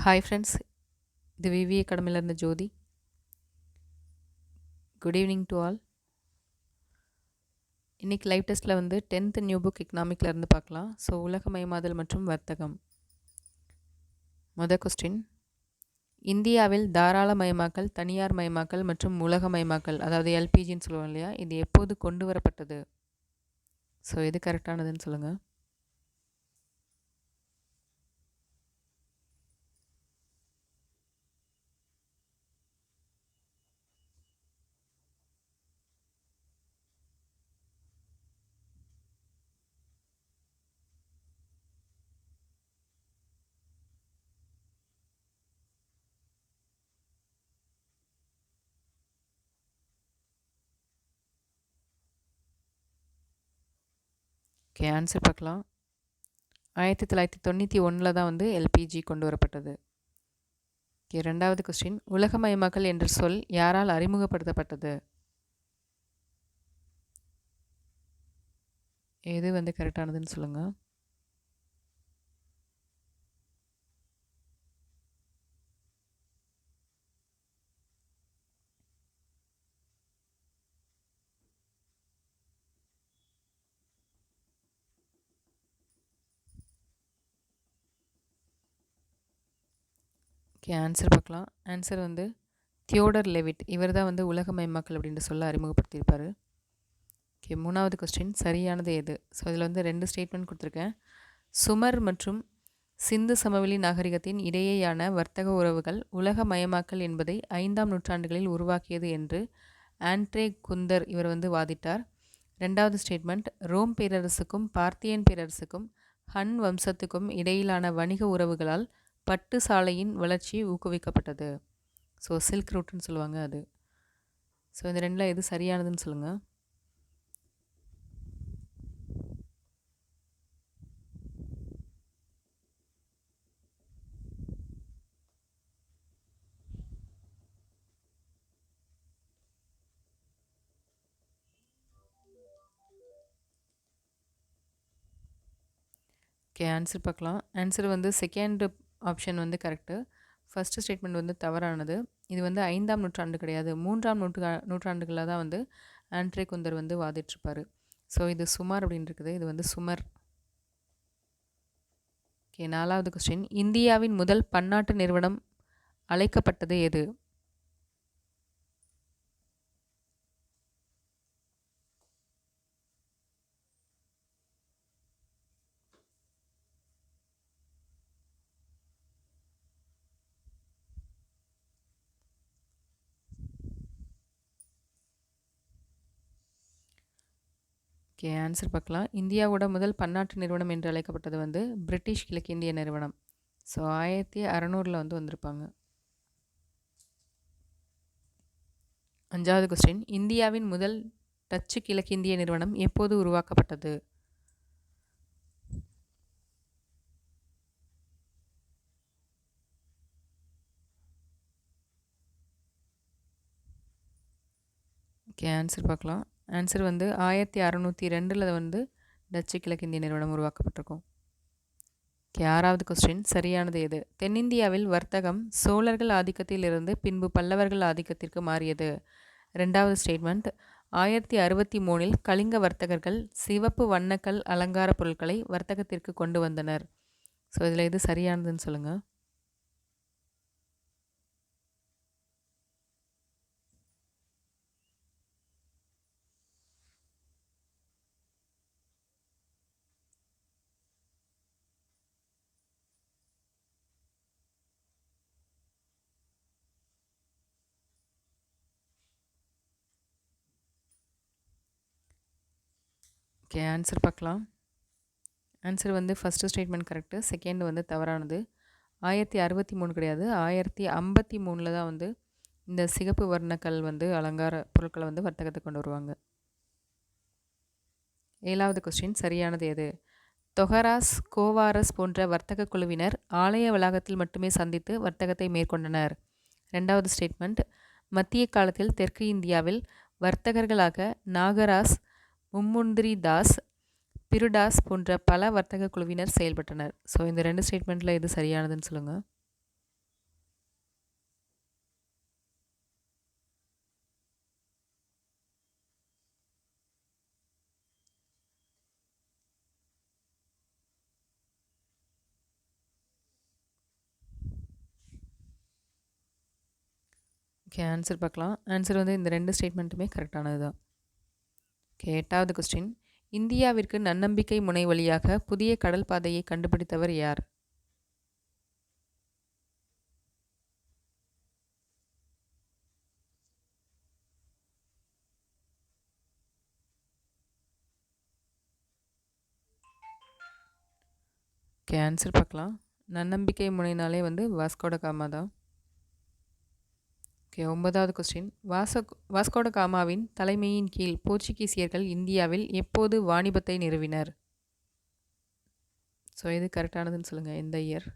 Hi friends, இது VV அகாடமிலேருந்து Jyothi. Good evening to all. இன்றைக்கி லைவ் டெஸ்ட்டில் வந்து 10th நியூ புக் எக்கனாமிக்லேருந்து பார்க்கலாம். ஸோ உலகமயமாதல் மற்றும் வர்த்தகம். மொதல் கொஸ்டின், இந்தியாவில் தாராளமயமாக்கல், தனியார் மயமாக்கல் மற்றும் உலகமயமாக்கல், அதாவது எல்பிஜின்னு சொல்லுவோம் இல்லையா, இது எப்போது கொண்டு வரப்பட்டது? ஸோ எது கரெக்டானதுன்னு சொல்லுங்கள். ஓகே, ஆன்சர் பார்க்கலாம். 1991 தான் வந்து எல்பிஜி கொண்டு வரப்பட்டது. ஓகே, ரெண்டாவது கொஸ்டின், உலகமயமாக்கல் என்ற சொல் யாரால் அறிமுகப்படுத்தப்பட்டது? எது வந்து கரெக்டானதுன்னு சொல்லுங்கள். ஓகே, ஆன்சர் பார்க்கலாம். ஆன்சர் வந்து தியோடர் லெவிட். இவர் தான் வந்து உலகமயமாக்கல் அப்படின்ட்டு சொல்ல அறிமுகப்படுத்தியிருப்பார். ஓகே, மூணாவது கொஸ்டின், சரியானது எது? ஸோ இதில் வந்து 2 ஸ்டேட்மெண்ட் கொடுத்துருக்கேன். சுமர் மற்றும் சிந்து சமவெளி நாகரிகத்தின் இடையேயான வர்த்தக உறவுகள் உலகமயமாக்கல் என்பதை 5ஆம் நூற்றாண்டுகளில் உருவாக்கியது என்று ஆண்ட்ரே குந்தர் இவர் வந்து வாதிட்டார். ரெண்டாவது ஸ்டேட்மெண்ட், ரோம் பேரரசுக்கும் பார்த்தியன் பேரரசுக்கும் ஹன் வம்சத்துக்கும் இடையிலான வணிக உறவுகளால் பட்டு சாலையின் வளர்ச்சி ஊக்குவிக்கப்பட்டது. ஸோ சில்க் ரூட்னு சொல்லுவாங்க அது. ஸோ இந்த ரெண்டில் எது சரியானதுன்னு சொல்லுங்கள். ஓகே, ஆன்சர் பார்க்கலாம். ஆன்சர் வந்து செகண்ட் ஆப்ஷன் வந்து கரெக்டு. ஃபஸ்ட்டு ஸ்டேட்மெண்ட் வந்து தவறானது. இது வந்து 5ஆம் நூற்றாண்டு கிடையாது, 3ஆம் நூற்றாண்டுகளில் தான் வந்து ஆண்ட்ரே குந்தர் வந்து வாதிட்டிருப்பார். ஸோ இது சுமார் அப்படின்னு இருக்குது, இது வந்து சுமர். ஓகே, நாலாவது கொஸ்டின், இந்தியாவின் முதல் பன்னாட்டு நிறுவனம் அழைக்கப்பட்டது எது? ஓகே, ஆன்சர் பார்க்கலாம். இந்தியாவோட முதல் பன்னாட்டு நிறுவனம் என்று அழைக்கப்பட்டது வந்து பிரிட்டிஷ் கிழக்கிந்திய நிறுவனம். ஸோ 1600 வந்து வந்திருப்பாங்க. அஞ்சாவது கொஸ்டின், இந்தியாவின் முதல் டச்சு கிழக்கிந்திய நிறுவனம் எப்போது உருவாக்கப்பட்டது? ஓகே, ஆன்சர் பார்க்கலாம். ஆன்சர் வந்து 1602 வந்து டச்சு கிழக்கிந்திய நிறுவனம் உருவாக்கப்பட்டிருக்கும். ஓகே, ஆறாவது கொஸ்டின், சரியானது எது? தென்னிந்தியாவில் வர்த்தகம் சோழர்கள் ஆதிக்கத்தில் இருந்து பின்பு பல்லவர்கள் ஆதிக்கத்திற்கு மாறியது. ரெண்டாவது ஸ்டேட்மெண்ட், 1063 கலிங்க வர்த்தகர்கள் சிவப்பு வண்ணக்கல் அலங்கார பொருட்களை வர்த்தகத்திற்கு கொண்டு வந்தனர். ஸோ இதில் எது சரியானதுன்னு சொல்லுங்கள். ஓகே, ஆன்சர் பார்க்கலாம். ஆன்சர் வந்து ஃபஸ்ட்டு ஸ்டேட்மெண்ட் கரெக்டு, செகண்ட் வந்து தவறானது. 1063 கிடையாது, 1053 தான் வந்து இந்த சிகப்பு வர்ணக்கல் வந்து அலங்கார பொருட்களை வந்து வர்த்தகத்தை கொண்டு வருவாங்க. ஏழாவது கொஸ்டின், சரியானது எது? தொகராஸ், கோவாரஸ் போன்ற வர்த்தக குழுவினர் ஆலய வளாகத்தில் மட்டுமே சந்தித்து வர்த்தகத்தை மேற்கொண்டனர். ரெண்டாவது ஸ்டேட்மெண்ட், மத்திய காலத்தில் தெற்கு இந்தியாவில் வர்த்தகர்களாக நாகராஸ், மும்முந்திரி தாஸ், பிருடாஸ் போன்ற பல வர்த்தக குழுவினர் செயல்பட்டனர். ஸோ இந்த 2 ஸ்டேட்மெண்ட்டில் எது சரியானதுன்னு சொல்லுங்கள். ஓகே, ஆன்சர் பார்க்கலாம். ஆன்சர் வந்து இந்த 2 ஸ்டேட்மெண்ட்டுமே கரெக்டானது தான். ஓகே, 8வது கொஸ்டின். இந்தியாவிற்கு நன்னம்பிக்கை முனை வழியாக புதிய கடல் பாதையை கண்டுபிடித்தவர் யார்? ஓகே, ஆன்சர் பார்க்கலாம். நன்னம்பிக்கை முனைனாலே வந்து வாஸ்கோட காமா தான். ஓகே, 9வது கொஸ்டின். வாஸ்கோட காமாவின் தலைமையின் கீழ் போர்ச்சுகீசியர்கள் இந்தியாவில் எப்போது வாணிபத்தை நிறுவினர்? ஸோ இது கரெக்டானதுன்னு சொல்லுங்கள். எந்த இயர்?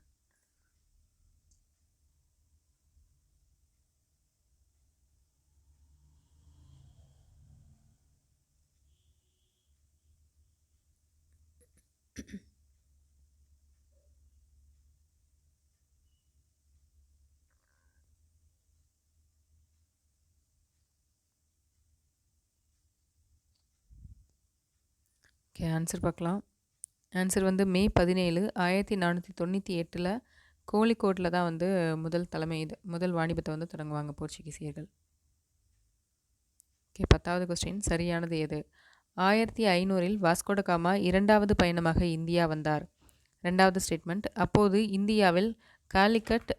ஓகே, ஆன்சர் பார்க்கலாம். ஆன்சர் வந்து மே 17, 1498 கோழிக்கோட்டில் தான் வந்து முதல் வாணிபத்தை வந்து தொடங்குவாங்க போர்ச்சுகீசியர்கள். ஓகே, 10வது கொஸ்டின். சரியானது எது? 1500 வாஸ்கோட காமா 2வது பயணமாக இந்தியா வந்தார். 2வது ஸ்டேட்மெண்ட். அப்போது இந்தியாவில் காலிக்கட்,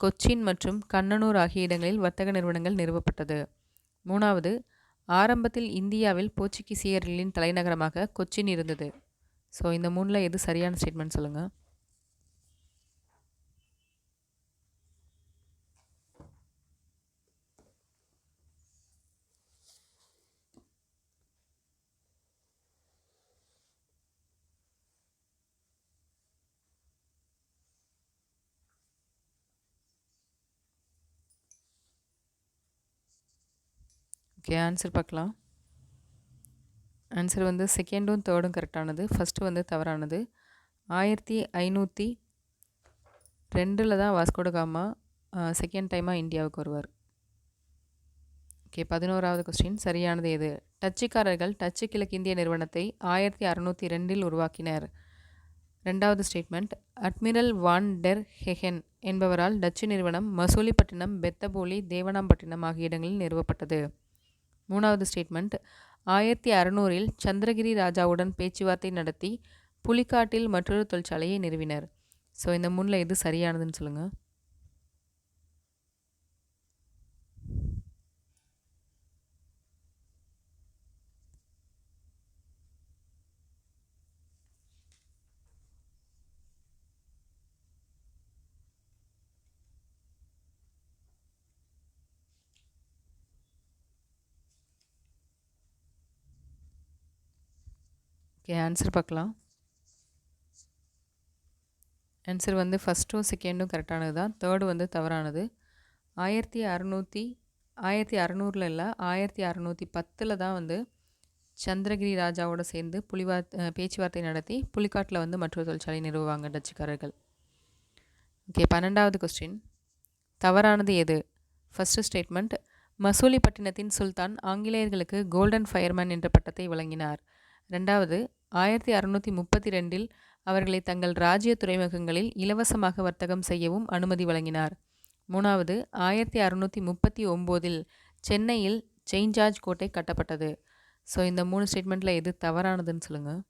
கொச்சின் மற்றும் கண்ணனூர் ஆகிய இடங்களில் வர்த்தக நிறுவனங்கள் நிறுவப்பட்டது. 3வது, ஆரம்பத்தில் இந்தியாவில் போர்ச்சுகீசியர்களின் தலைநகரமாக கொச்சின் இருந்தது. ஸோ இந்த 3ல் எது சரியான ஸ்டேட்மெண்ட் சொல்லுங்கள். ஓகே, ஆன்சர் பார்க்கலாம். ஆன்சர் வந்து செகண்டும் தேர்டும் கரெக்டானது. ஃபஸ்ட்டு வந்து தவறானது. 1502 தான் வாஸ்கோட காமா செகண்ட் டைமாக இந்தியாவுக்கு வருவார். ஓகே, 11வது கொஸ்டின். சரியானது எது? டச்சுக்காரர்கள் டச்சு கிழக்கிந்திய நிறுவனத்தை 1602 உருவாக்கினர். 2வது statement. Admiral Van der Hagen என்பவரால் டச்சு நிறுவனம் மசூலிப்பட்டினம், பெத்தபோலி, தேவனாம்பட்டினம் ஆகிய இடங்களில் நிறுவப்பட்டது. 3வது ஸ்டேட்மெண்ட். 1600 சந்திரகிரி ராஜாவுடன் பேச்சுவார்த்தை நடத்தி புலிக்காட்டில் மற்றொரு தொழிற்சாலையை நிறுவினர். ஸோ இந்த 3ல் எது சரியானதுன்னு சொல்லுங்கள். ஓகே, ஆன்சர் பார்க்கலாம். ஆன்சர் வந்து ஃபஸ்ட்டும் செகண்டும் கரெக்டானது தான். தேர்டு வந்து தவறானது. 1600 இல்லை, 1610 தான் வந்து சந்திரகிரி ராஜாவோட சேர்ந்து பேச்சுவார்த்தை நடத்தி புலிக்காட்டில் வந்து மற்றொரு தொழிற்சாலை நிறுவுவாங்க டச்சுக்காரர்கள். ஓகே, 12வது கொஸ்டின். தவறானது எது? First statement. மசூலிப்பட்டினத்தின் சுல்தான் ஆங்கிலேயர்களுக்கு கோல்டன் ஃபயர்மேன் என்ற பட்டத்தை வழங்கினார். 2வது, 1632 அவர்களை தங்கள் ராஜ்ய துறைமுகங்களில் இலவசமாக வர்த்தகம் செய்யவும் அனுமதி வழங்கினார். 3வது, 1639 சென்னையில் செயின்ட் ஜார்ஜ் கோட்டை கட்டப்பட்டது. ஸோ இந்த 3 ஸ்டேட்மெண்ட்டில் எது தவறானதுன்னு சொல்லுங்கள்.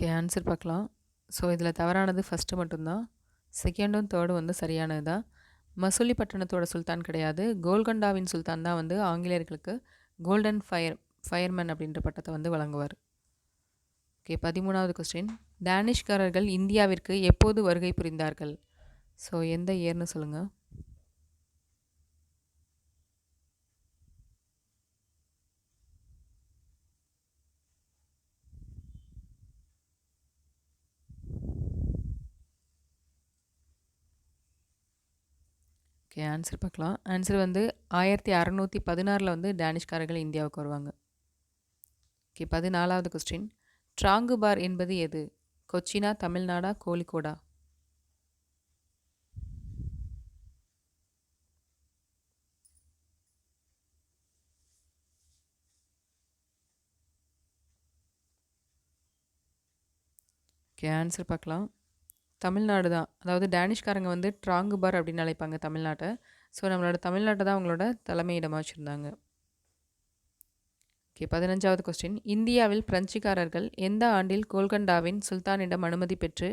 ஓகே, ஆன்சர் பார்க்கலாம். ஸோ இதில் தவறானது ஃபஸ்ட்டு மட்டும்தான். செகண்டும் தேர்டும் வந்து சரியானது தான். மசூலிப்பட்டினத்தோட சுல்தான் கிடையாது, கோல்கொண்டாவின் சுல்தான் தான் வந்து ஆங்கிலேயர்களுக்கு கோல்டன் ஃபயர்மேன் அப்படின்ற பட்டத்தை வந்து வழங்குவார். Okay, 13வது question. டேனிஷ்காரர்கள் இந்தியாவிற்கு எப்போது வருகை புரிந்தார்கள்? ஸோ எந்த இயர்னு சொல்லுங்கள். ஓகே, ஆன்சர் பார்க்கலாம். ஆன்சர் வந்து 1616 வந்து டேனிஷ்காரர்கள் இந்தியாவுக்கு வருவாங்க. ஓகே 14வது கொஸ்டின் ட்ராங்குபார் என்பது எது? கொச்சினா, தமிழ்நாடா, கோழிக்கோடா? ஓகே ஆன்சர் பார்க்கலாம். தமிழ்நாடு தான். அதாவது டேனிஷ்காரங்க வந்து ட்ராங்குபார் அப்படின்னு அழைப்பாங்க தமிழ்நாட்டை. ஸோ நம்மளோட தமிழ்நாட்டை தான் அவங்களோட தலைமையிடமாக வச்சுருந்தாங்க. ஓகே 15வது கொஸ்டின் இந்தியாவில் பிரெஞ்சுக்காரர்கள் எந்த ஆண்டில் கோல்கண்டாவின் சுல்தானிடம் அனுமதி பெற்று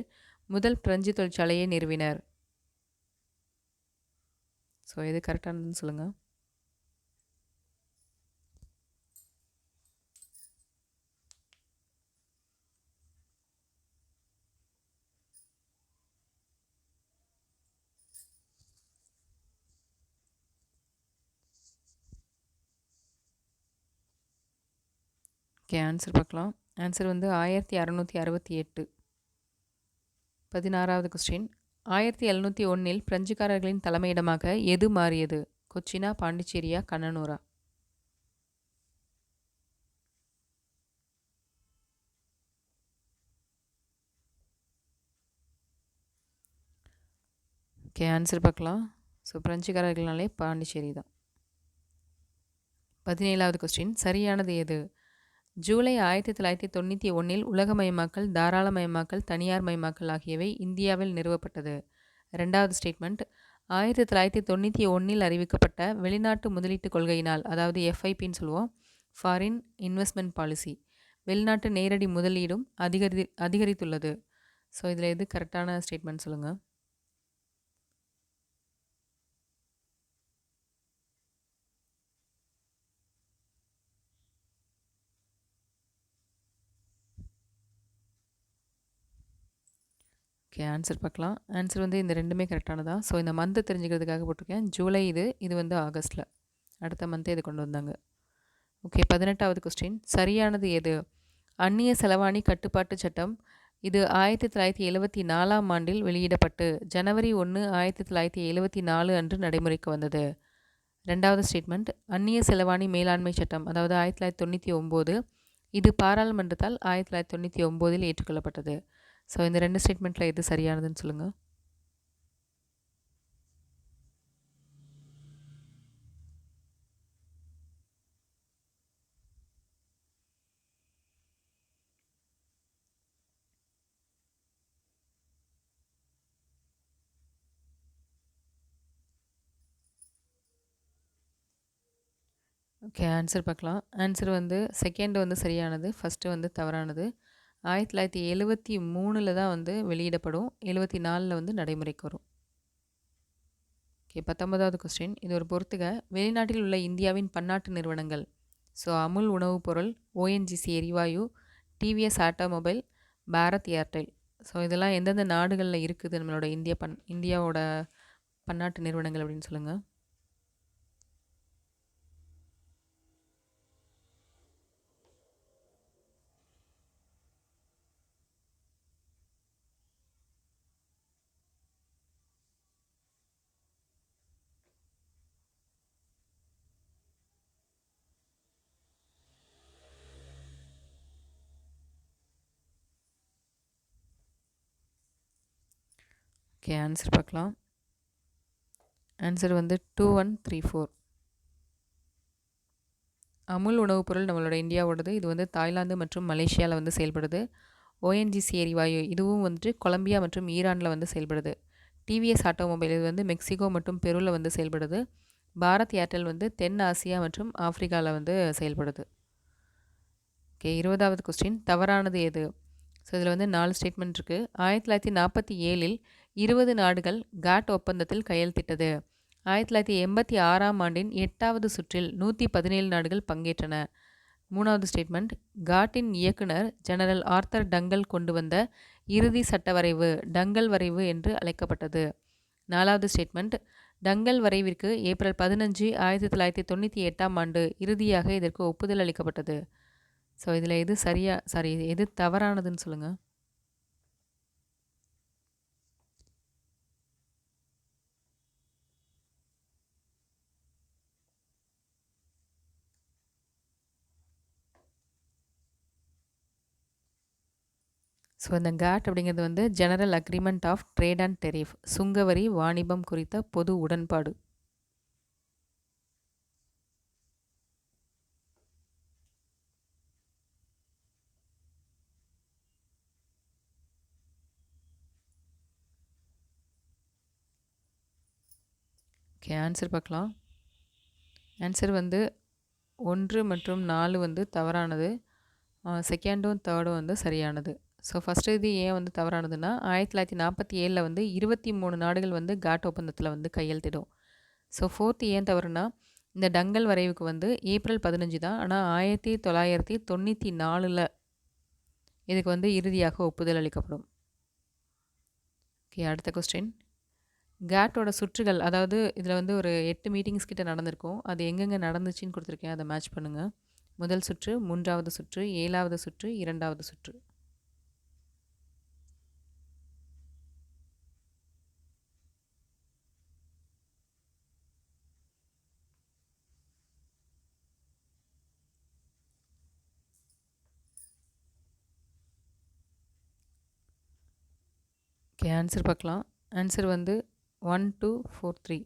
முதல் பிரெஞ்சு தொழிற்சாலையை நிறுவினர்? ஸோ எது கரெக்டானதுன்னு சொல்லுங்கள். ஓகே ஆன்சர் பார்க்கலாம். ஆன்சர் வந்து 1668. 16வது கொஸ்டின் 1701 பிரெஞ்சுக்காரர்களின் தலைமையிடமாக எது மாறியது? கொச்சினா, பாண்டிச்சேரியா, கண்ணனூரா? ஓகே ஆன்சர் பார்க்கலாம். ஸோ பிரெஞ்சுக்காரர்கள்னாலே பாண்டிச்சேரி தான். 17வது கொஸ்டின் சரியானது எது? ஜூலை 1991 உலகமயமாக்கல், தாராளமயமாக்கல், தனியார் மயமாக்கல் ஆகியவை இந்தியாவில் நிறுவப்பட்டது. 2வது ஸ்டேட்மெண்ட் 1991 அறிவிக்கப்பட்ட வெளிநாட்டு முதலீட்டு கொள்கையினால், அதாவது எஃப்ஐபின்னு சொல்லுவோம், ஃபாரின் இன்வெஸ்ட்மெண்ட் பாலிசி, வெளிநாட்டு நேரடி முதலீடும் அதிகரித்துள்ளது. ஸோ இதில் எது கரெக்டான ஸ்டேட்மெண்ட் சொல்லுங்கள். ஓகே ஆன்சர் பார்க்கலாம். ஆன்சர் வந்து இந்த ரெண்டுமே கரெக்டானதா. ஸோ இந்த மந்த்து தெரிஞ்சுக்கிறதுக்காக போட்டிருக்கேன். ஜூலை இது வந்து ஆகஸ்ட்டில் அடுத்த மந்த்தே இது கொண்டு வந்தாங்க. ஓகே 18வது கொஸ்டின் சரியானது எது? அந்நிய செலவாணி கட்டுப்பாட்டு சட்டம் இது 1974 ஆண்டில் வெளியிடப்பட்டு ஜனவரி 1, 1974 அன்று நடைமுறைக்கு வந்தது. 2வது ஸ்டேட்மெண்ட் அந்நிய செலவாணி மேலாண்மை சட்டம், அதாவது 1999, இது பாராளுமன்றத்தால் 1999 ஏற்றுக்கொள்ளப்பட்டது. ஸோ இந்த ரெண்டு ஸ்டேட்மெண்ட்டில் எது சரியானதுன்னு சொல்லுங்கள். ஓகே ஆன்சர் பார்க்கலாம். ஆன்சர் வந்து செகண்ட் வந்து சரியானது, ஃபஸ்ட்டு வந்து தவறானது. 1973 தான் வந்து வெளியிடப்படும், 74 வந்து நடைமுறைக்கு வரும். ஓகே 19வது கொஸ்டின் இது ஒரு பொறுத்துக. வெளிநாட்டில் உள்ள இந்தியாவின் பன்னாட்டு நிறுவனங்கள், ஸோ அமுல் உணவுப் பொருள், ஓஎன்ஜிசி எரிவாயு, TVS automobile, Bharat Airtel, so இதெல்லாம் எந்தெந்த நாடுகளில் இருக்குது நம்மளோட இந்தியாவோட பன்னாட்டு நிறுவனங்கள் அப்படின்னு சொல்லுங்கள். ஓகே ஆன்சர் பார்க்கலாம். ஆன்சர் வந்து 2134. அமுல் உணவுப் பொருள் நம்மளோட இந்தியாவோடது, இது வந்து தாய்லாந்து மற்றும் மலேசியாவில் வந்து செயல்படுது. ஓஎன்ஜிசி எரிவாயு இதுவும் வந்துட்டு கொலம்பியா மற்றும் ஈரானில் வந்து செயல்படுது. டிவிஎஸ் ஆட்டோமொபைல் இது வந்து மெக்சிகோ மற்றும் பெருவில் வந்து செயல்படுது. பாரத் ஏர்டெல் வந்து தென் ஆசியா மற்றும் ஆஃப்ரிக்காவில் வந்து செயல்படுது. ஓகே 20வது கொஸ்டின் தவறானது எது? ஸோ இதில் வந்து 4 ஸ்டேட்மெண்ட் இருக்குது. 1947 20 நாடுகள் காட் ஒப்பந்தத்தில் கையெழுத்திட்டது. 1986 8வது சுற்றில் 117 நாடுகள் பங்கேற்றன. 3வது ஸ்டேட்மெண்ட் காட்டின் இயக்குனர் ஜெனரல் ஆர்த்தர் டங்கல் கொண்டு வந்த இறுதி சட்ட வரைவு டங்கல் வரைவு என்று அழைக்கப்பட்டது. 4வது ஸ்டேட்மெண்ட் டங்கல் வரைவிற்கு ஏப்ரல் 15, 1998 இறுதியாக இதற்கு ஒப்புதல் அளிக்கப்பட்டது. ஸோ இதில் எது எது தவறானதுன்னு சொல்லுங்கள். ஸோ இந்த கேட் அப்படிங்கிறது வந்து general agreement of trade and tariff, சுங்கவரி வாணிபம் குறித்த பொது உடன்பாடு. ஓகே, ஆன்சர் பார்க்கலாம். ஆன்சர் வந்து 1 மற்றும் 4 வந்து தவறானது. செகண்டும் தேர்டும் வந்து சரியானது. ஸோ ஃபஸ்ட்டு இது ஏன் வந்து தவறானதுன்னா, 1947 வந்து 23 நாடுகள் வந்து காட் ஒப்பந்தத்தில் வந்து கையெழுத்திடும். ஸோ ஃபோர்த்து ஏன் தவறுனா, இந்த டங்கல் வரைவுக்கு வந்து ஏப்ரல் 15 தான். ஆனால் 1994 இதுக்கு வந்து இறுதியாக ஒப்புதல் அளிக்கப்படும். ஓகே, அடுத்த கொஸ்டின். கேட்டோட சுற்றுகள், அதாவது இதில் வந்து ஒரு 8 மீட்டிங்ஸ் கிட்ட நடந்திருக்கும். அது எங்கெங்கே நடந்துச்சுன்னு கொடுத்துருக்கேன், அதை மேட்ச் பண்ணுங்கள். முதல் சுற்று, 3வது சுற்று, 7வது சுற்று, 2வது சுற்று. ஓகே, ஆன்சர் பார்க்கலாம். ஆன்சர் வந்து 1, 2, 4, 3.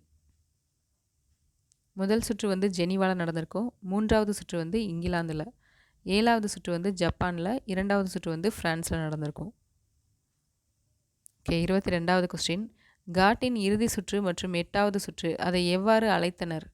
முதல் சுற்று வந்து ஜெனீவாவில் நடந்திருக்கும். 3வது சுற்று வந்து இங்கிலாந்தில். 7வது சுற்று வந்து ஜப்பானில். 2வது சுற்று வந்து ஃப்ரான்ஸில் நடந்திருக்கும். ஓகே, 22வது கொஸ்டின். காட்டின் இறுதி சுற்று மற்றும் 8வது சுற்று அதை எவ்வாறு அழைத்தனர்?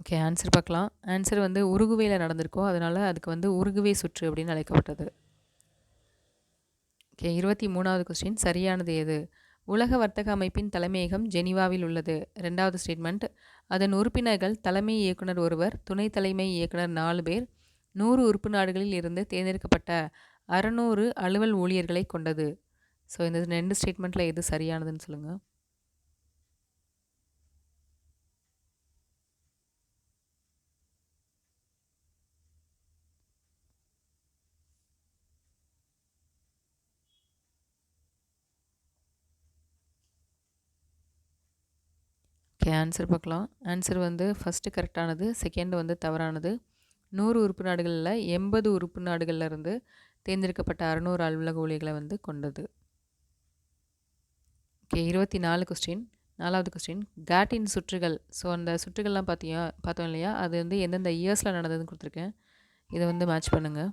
ஓகே, ஆன்சர் பார்க்கலாம். ஆன்சர் வந்து உருகுவேயில் நடந்திருக்கும். அதனால் அதுக்கு வந்து உருகுவே சுற்று அப்படின்னு அழைக்கப்பட்டது. ஓகே, 23வது கொஸ்டின். சரியானது எது? உலக வர்த்தக அமைப்பின் தலைமையகம் ஜெனீவாவில் உள்ளது. 2வது ஸ்டேட்மெண்ட். அதன் உறுப்பினர்கள் தலைமை இயக்குனர் ஒருவர், துணை தலைமை இயக்குனர் 4 பேர், 100 உறுப்பு நாடுகளில் இருந்து தேர்ந்தெடுக்கப்பட்ட 600 அலுவல் ஊழியர்களை கொண்டது. ஸோ இந்த 2 ஸ்டேட்மெண்ட்டில் எது சரியானதுன்னு சொல்லுங்கள். ஓகே, ஆன்சர் பார்க்கலாம். ஆன்சர் வந்து ஃபஸ்ட்டு கரெக்டானது, செகண்ட் வந்து தவறானது. 100 உறுப்பு நாடுகளில் 80 உறுப்பு நாடுகளில் இருந்து தேர்ந்தெடுக்கப்பட்ட 600 அலுவலக ஊழியர்களை வந்து கொண்டது. Okay, 24 question. 4வது கொஸ்டின். கேட்டின் சுற்றுகள். ஸோ அந்த சுற்றுகள்லாம் பார்த்தோம் இல்லையா, அது வந்து எந்தெந்த இயர்ஸில் நடந்ததுன்னு கொடுத்துருக்கேன். இதை வந்து மேட்ச் பண்ணுங்கள்.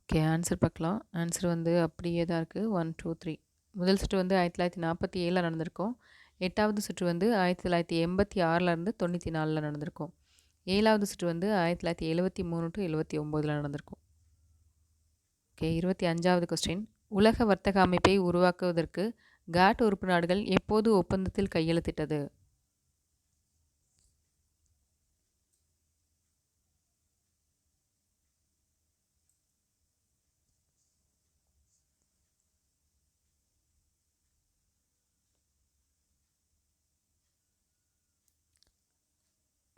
ஓகே, ஆன்சர் பார்க்கலாம். ஆன்சர் வந்து அப்படியே தான் இருக்குது. 1, 2, 3. முதல் சுற்று வந்து 1947 நடந்திருக்கும். 8வது சுற்று வந்து 1986 94 நடந்திருக்கும். 7வது சுற்று வந்து 1973 to 79 நடந்திருக்கும். ஓகே, 25வது கொஸ்டின். உலக வர்த்தக அமைப்பை உருவாக்குவதற்கு காட் உறுப்பு நாடுகள் எப்போது ஒப்பந்தத்தில் கையெழுத்திட்டது?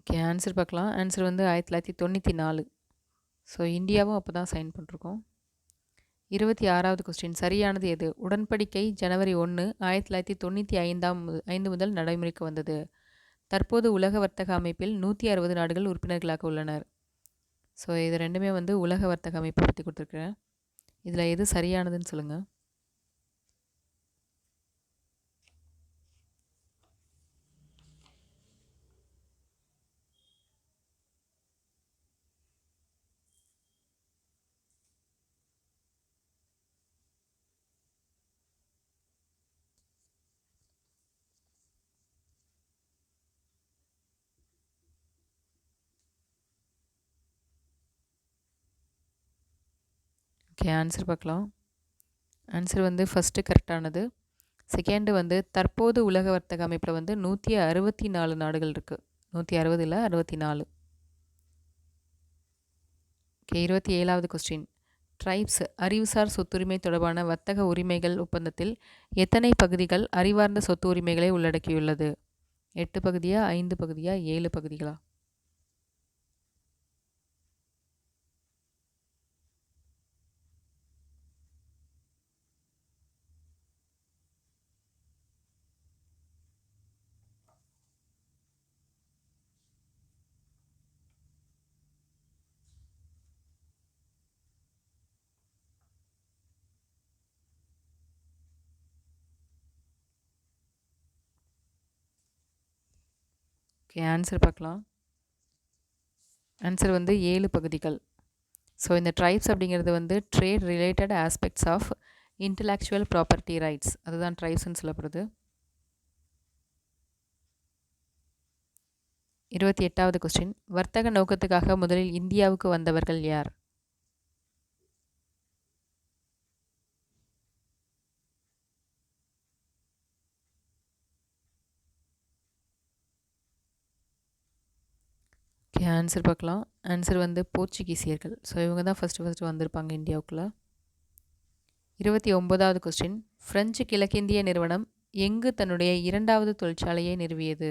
ஓகே, ஆன்சர் பார்க்கலாம். ஆன்சர் வந்து 1994. ஸோ இந்தியாவும் அப்போ தான் சைன் பண்ணிருக்கோம். 26வது கொஸ்டின். சரியானது எது? உடன்படிக்கை ஜனவரி 1, 1995 முதல் நடைமுறைக்கு வந்தது. தற்போது உலக வர்த்தக அமைப்பில் 160 நாடுகள் உறுப்பினர்களாக உள்ளனர். ஸோ இது ரெண்டுமே வந்து உலக வர்த்தக அமைப்பை பற்றி கொடுத்துருக்குறேன். இதில் எது சரியானதுன்னு சொல்லுங்கள். ஓகே, ஆன்சர் பார்க்கலாம். ஆன்சர் வந்து ஃபஸ்ட்டு கரெக்டானது. செகண்டு வந்து தற்போது உலக வர்த்தக அமைப்பில் வந்து 164 நாடுகள் இருக்குது. 160 இல்லை, 64. Okay 27வது question. ட்ரைப்ஸ் அறிவுசார் சொத்துரிமை தொடர்பான வர்த்தக உரிமைகள் ஒப்பந்தத்தில் எத்தனை பகுதிகள் அறிவார்ந்த சொத்து உரிமைகளை உள்ளடக்கியுள்ளது? 8 பகுதியா, 5 பகுதியா, 7 பகுதிகளா? ஓகே ஆன்சர் பார்க்கலாம். ஆன்சர் வந்து 7 பகுதிகள். ஸோ இந்த ட்ரைப்ஸ் அப்படிங்கிறது வந்து trade related aspects of intellectual property rights, அதுதான் ட்ரைப்ஸ்ன்னு சொல்லப்படுது. 28வது கொஸ்டின். வர்த்தக நோக்கத்துக்காக முதலில் இந்தியாவுக்கு வந்தவர்கள் யார்? ஓகே ஆன்சர் பார்க்கலாம். ஆன்சர் வந்து போர்ச்சுகீசியர்கள். ஸோ இவங்க தான் ஃபஸ்ட்டு வந்திருப்பாங்க இந்தியாவுக்குள்ளே. 29வது கொஸ்டின். பிரெஞ்சு கிழக்கிந்திய நிறுவனம் எங்கு தன்னுடைய 2வது தொழிற்சாலையை நிறுவியது?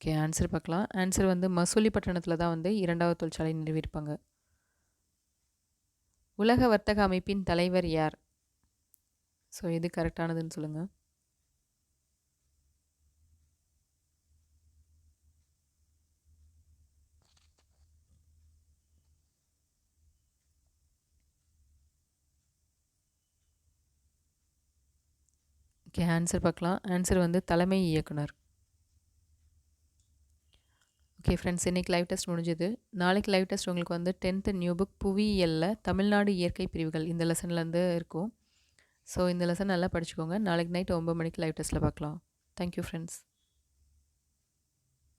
ஓகே ஆன்சர் பார்க்கலாம். ஆன்சர் வந்து மசூலிப்பட்டினத்தில் தான் வந்து 2வது தொழிற்சாலை நிறுவியிருப்பாங்க. உலக வர்த்தக அமைப்பின் தலைவர் யார்? ஸோ எது கரெக்டானதுன்னு சொல்லுங்கள். ஓகே ஆன்சர் பார்க்கலாம். ஆன்சர் வந்து தலைமை இயக்குனர். ஓகே ஃப்ரெண்ட்ஸ், இன்றைக்கி லைவ் டெஸ்ட் முடிஞ்சுது. நாளைக்கு லைவ் டெஸ்ட் உங்களுக்கு வந்து 10th நியூ புக் புவியியலில் தமிழ்நாடு இயற்கை பிரிவுகள் இந்த லெசன்லேருந்து இருக்கும். ஸோ இந்த லெசன் நல்லா படிச்சுக்கோங்க. நாளைக்கு நைட் 9 மணிக்கு லைவ் டெஸ்ட்டில் பார்க்கலாம். Thank you friends.